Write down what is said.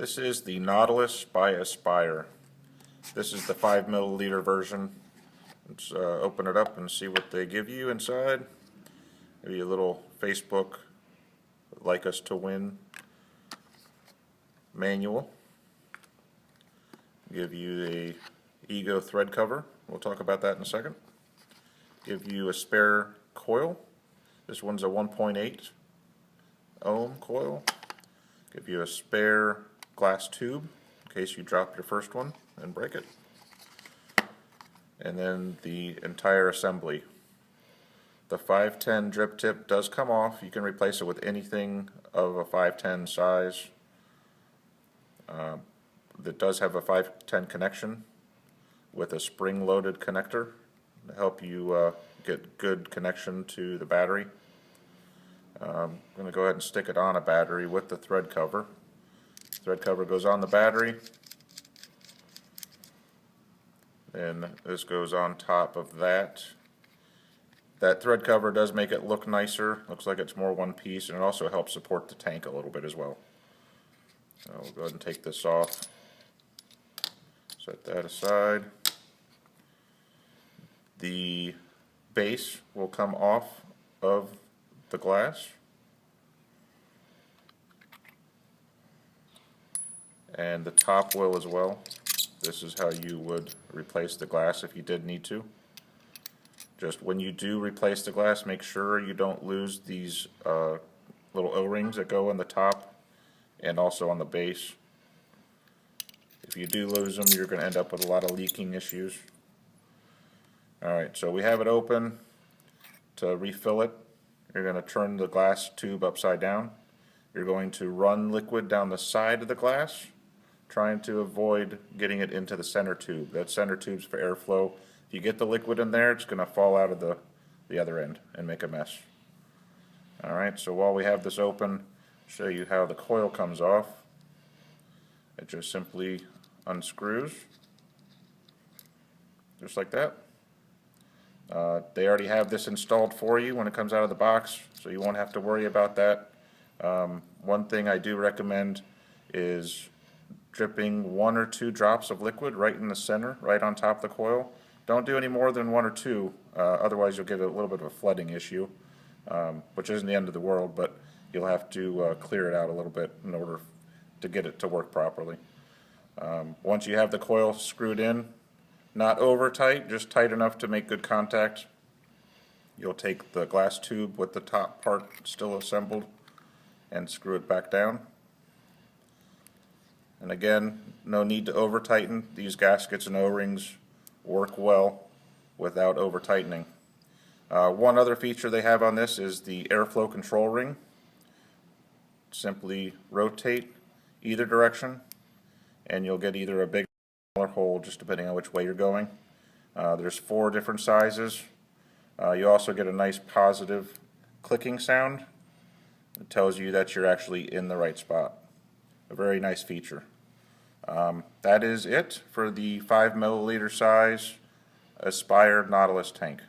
This is the Nautilus by Aspire. This is the 5 milliliter version. Let's open it up and see what they give you inside. Maybe a little Facebook Like Us to Win manual. Give you the Ego thread cover. We'll talk about that in a second. Give you a spare coil. This one's a 1.8 ohm coil. Give you a spare glass tube in case you drop your first one and break it. And then the entire assembly. The 510 drip tip does come off. You can replace it with anything of a 510 size. That does have a 510 connection with a spring-loaded connector to help you get good connection to the battery. I'm going to go ahead and stick it on a battery with the thread cover. Thread cover goes on the battery, and this goes on top of that. That thread cover does make it look nicer. Looks like it's more one piece, and it also helps support the tank a little bit as well. So we'll go ahead and take this off. Set that aside. The base will come off of the glass. And the top will as well. This is how you would replace the glass if you did need to. Just when you do replace the glass, make sure you don't lose these little O-rings that go on the top and also on the base. If you do lose them, you're going to end up with a lot of leaking issues. Alright, so we have it open. To refill it, you're going to turn the glass tube upside down. You're going to run liquid down the side of the glass, trying to avoid getting it into the center tube. That center tube's for airflow. If you get the liquid in there, it's going to fall out of the other end and make a mess. Alright, so while we have this open, I'll show you how the coil comes off. It just simply unscrews, just like that. They already have this installed for you when it comes out of the box, so you won't have to worry about that. One thing I do recommend is dripping 1 or 2 drops of liquid right in the center, right on top of the coil. Don't do any more than 1 or 2, otherwise you'll get a little bit of a flooding issue, which isn't the end of the world, but you'll have to clear it out a little bit in order to get it to work properly. Once you have the coil screwed in, not over tight, just tight enough to make good contact, you'll take the glass tube with the top part still assembled and screw it back down. And again, no need to over tighten. These gaskets and O-rings work well without over tightening. One other feature they have on this is the airflow control ring. Simply rotate either direction and you'll get either a big or hole, just depending on which way you're going. There's 4 different sizes. You also get a nice positive clicking sound. It tells you that you're actually in the right spot. A very nice feature. That is it for the 5 milliliter size Aspire Nautilus tank.